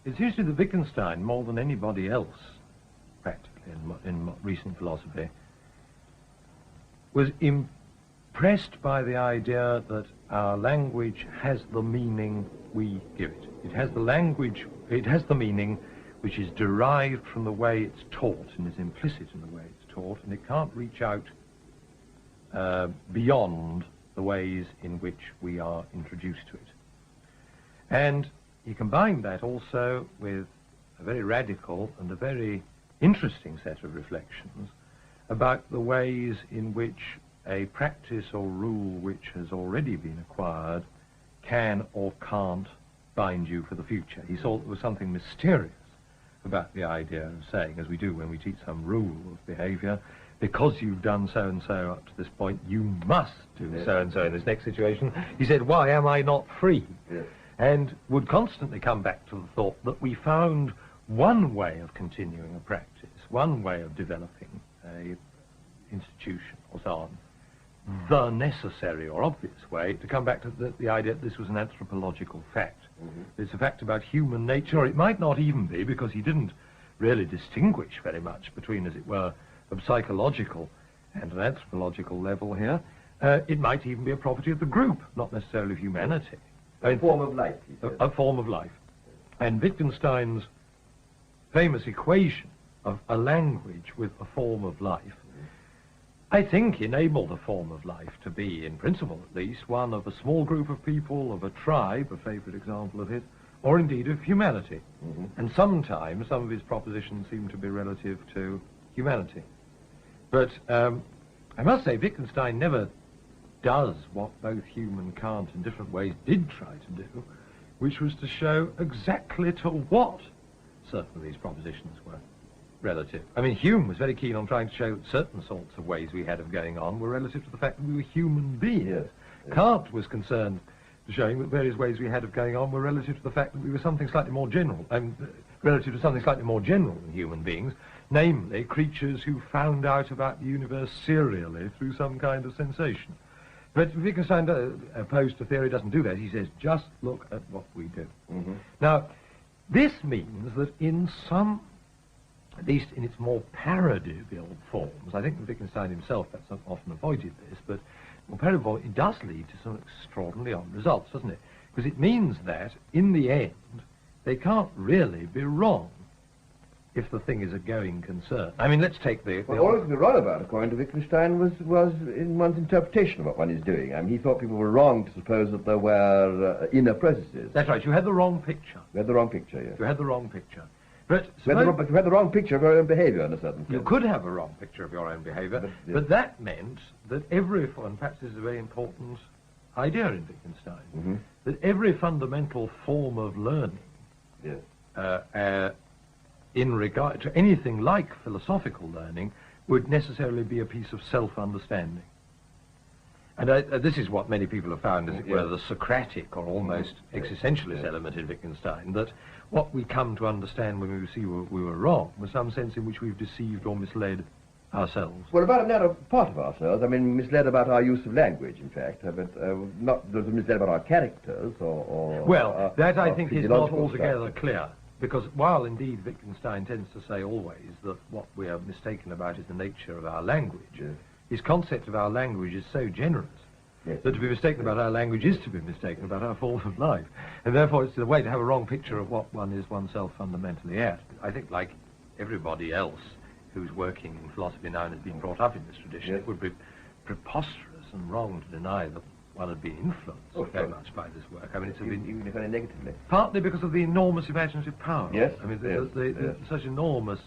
it seems to me that Wittgenstein, more than anybody else, practically in recent philosophy, was impressed by the idea that our language has the meaning we give it. It has the meaning which is derived from the way it's taught and is implicit in the way it's taught, and it can't reach out beyond the ways in which we are introduced to it. And he combined that also with a very radical and a very interesting set of reflections about the ways in which a practice or rule which has already been acquired can or can't bind you for the future. He saw there was something mysterious about the idea of saying, as we do when we teach some rule of behavior, because you've done so-and-so up to this point, you must do so-and-so in this next situation. He said, why am I not free? Yes. And would constantly come back to the thought that we found one way of continuing a practice, one way of developing a institution or so on, the necessary or obvious way, to come back to the idea that this was an anthropological fact. It's a fact about human nature, or it might not even be, because he didn't really distinguish very much between, as it were, a psychological and an anthropological level here. It might even be a property of the group, not necessarily of humanity. A form of life. A form of life. And Wittgenstein's famous equation of a language with a form of life, I think, enabled a form of life to be, in principle at least, one of a small group of people, of a tribe, a favourite example of it, or indeed of humanity. And sometimes some of his propositions seem to be relative to humanity. But I must say, Wittgenstein never does what both Hume and Kant in different ways did try to do, which was to show exactly to what certain of these propositions were relative. I mean, Hume was very keen on trying to show that certain sorts of ways we had of going on were relative to the fact that we were human beings. Yes. Kant was concerned to showing that various ways we had of going on were relative to the fact that we were something slightly more general, relative to something slightly more general than human beings, namely creatures who found out about the universe serially through some kind of sensation. But Wittgenstein, opposed to theory, doesn't do that. He says, just look at what we do. Now, this means that in some, at least in its more parodiable forms, I think that Wittgenstein himself that's often avoided this, but more parodiable, it does lead to some extraordinarily odd results, doesn't it? Because it means that, in the end, they can't really be wrong if the thing is a going concern. I mean, let's take the... Well, all it could be wrong about, according to Wittgenstein, was in one's interpretation of what one is doing. I mean, he thought people were wrong to suppose that there were inner processes. That's right. You had the wrong picture. You had the wrong picture, yes. You had the wrong picture. But you had the wrong picture of your own behaviour in a certain sense. You could have a wrong picture of your own behaviour, but that meant that every... And perhaps this is a very important idea in Wittgenstein, that every fundamental form of learning... in regard to anything like philosophical learning, would necessarily be a piece of self-understanding. And this is what many people have found, as it were, the Socratic or almost existentialist element in Wittgenstein, that what we come to understand when we see we were wrong was some sense in which we've deceived or misled ourselves. Well, about another part of ourselves, I mean, misled about our use of language, in fact, but not misled about our characters or well, that I think is not altogether clear. Because while indeed Wittgenstein tends to say always that what we are mistaken about is the nature of our language, his concept of our language is so generous that to be mistaken about our language is to be mistaken about our form of life. And therefore it's the way to have a wrong picture of what one is oneself fundamentally at. I think, like everybody else who's working in philosophy now and has been brought up in this tradition, it would be preposterous and wrong to deny that one had been influenced very much by this work. I mean, it's even if only negatively. Partly because of the enormous imaginative power. Yes. I mean, such enormous...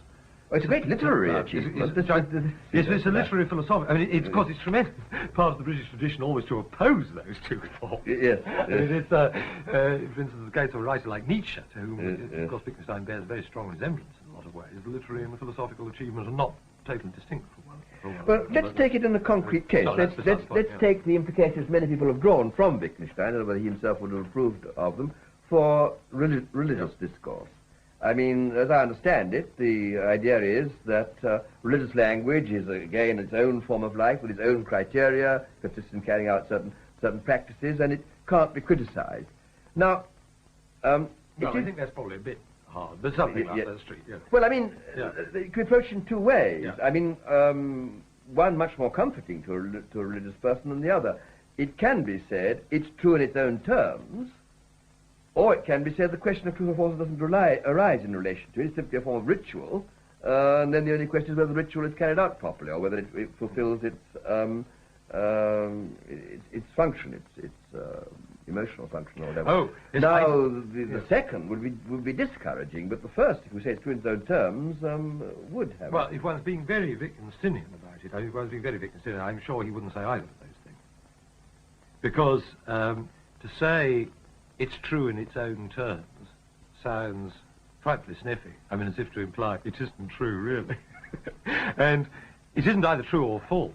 Oh, it's a great literary achievement. Yes, it's a literary philosophy. I mean, of course, it's tremendous part of the British tradition always to oppose those two thoughts. Yes. I mean, it's, for instance, the case of a writer like Nietzsche, to whom, of course, Wittgenstein bears a very strong resemblance in a lot of ways. The literary and the philosophical achievement are not totally distinct from one. Well, let's take it in a concrete case. Let's take the implications many people have drawn from Wittgenstein, and whether he himself would have approved of them, for religious discourse. I mean, as I understand it, the idea is that religious language is, again, its own form of life with its own criteria, consists in carrying out certain practices, and it can't be criticized. Now, I think that's probably a bit hard, but something like that street, yeah. Well, I mean, you can approach it in two ways. Yeah. I mean, one much more comforting to a religious person than the other. It can be said it's true in its own terms, or it can be said the question of truth or falsehood doesn't arise in relation to it. It's simply a form of ritual, and then the only question is whether the ritual is carried out properly, or whether it fulfills its function, its emotional function, or whatever. Oh, now the second would be discouraging, but the first, if we say it's true in its own terms, would have. Well, if one's being very Wittgensteinian about it, if one's being very Wittgensteinian, I'm sure he wouldn't say either of those things. Because to say it's true in its own terms sounds frightfully sniffy. I mean, as if to imply it isn't true, really. And it isn't either true or false.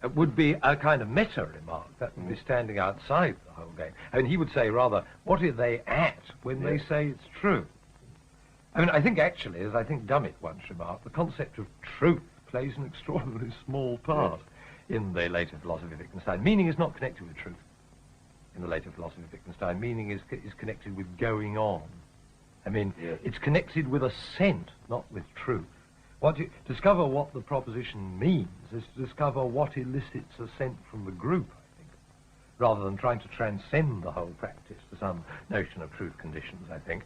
It would be a kind of meta remark that would be standing outside the whole game. I mean, he would say rather, what are they at when they say it's true? I mean, I think actually, as I think Dummett once remarked, the concept of truth plays an extraordinarily small part in the later philosophy of Wittgenstein. Meaning is not connected with truth in the later philosophy of Wittgenstein. Meaning is connected with going on. I mean, it's connected with assent, not with truth. To discover what the proposition means is to discover what elicits assent from the group, I think, rather than trying to transcend the whole practice to some notion of truth conditions, I think.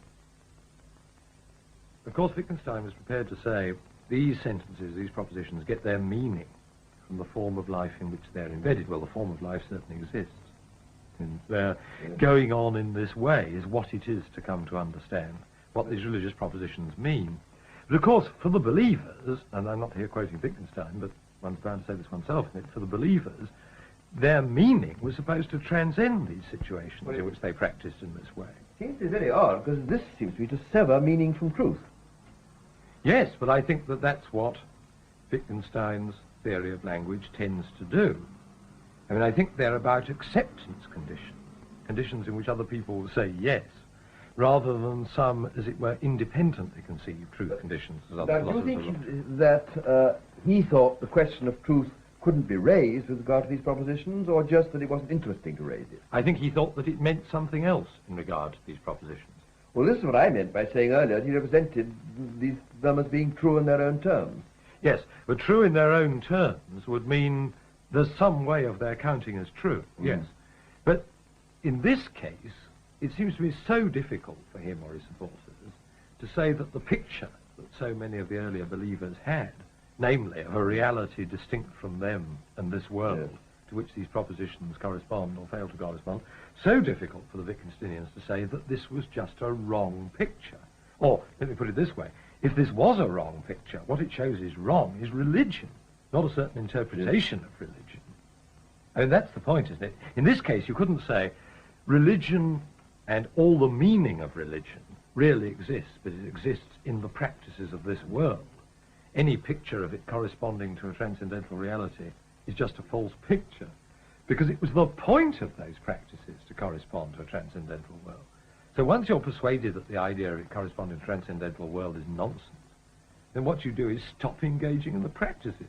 Of course, Wittgenstein was prepared to say these sentences, these propositions, get their meaning from the form of life in which they're embedded. Well, the form of life certainly exists. And their going on in this way is what it is to come to understand what these religious propositions mean. But of course, for the believers, and I'm not here quoting Wittgenstein, but one's bound to say this oneself, for the believers, their meaning was supposed to transcend these situations in which they practiced in this way. It seems to be very odd, because this seems to be to sever meaning from truth. Yes, but I think that that's what Wittgenstein's theory of language tends to do. I mean, I think they're about acceptance conditions, conditions in which other people will say yes, rather than some, as it were, independently conceived truth conditions. As other now, do you philosophers think that he thought the question of truth couldn't be raised with regard to these propositions, or just that it wasn't interesting to raise it? I think he thought that it meant something else in regard to these propositions. Well, this is what I meant by saying earlier that he represented them as being true in their own terms. Yes, but true in their own terms would mean there's some way of their counting as true, yes. But in this case, it seems to be so difficult for him or his supporters to say that the picture that so many of the earlier believers had, namely of a reality distinct from them and this world to which these propositions correspond or fail to correspond, so difficult for the Wittgensteinians to say that this was just a wrong picture. Or, let me put it this way, if this was a wrong picture, what it shows is wrong is religion, not a certain interpretation of religion. I mean, that's the point, isn't it? In this case, you couldn't say religion and all the meaning of religion really exists, but it exists in the practices of this world. Any picture of it corresponding to a transcendental reality is just a false picture, because it was the point of those practices to correspond to a transcendental world. So once you're persuaded that the idea of it corresponding to a transcendental world is nonsense, then what you do is stop engaging in the practices.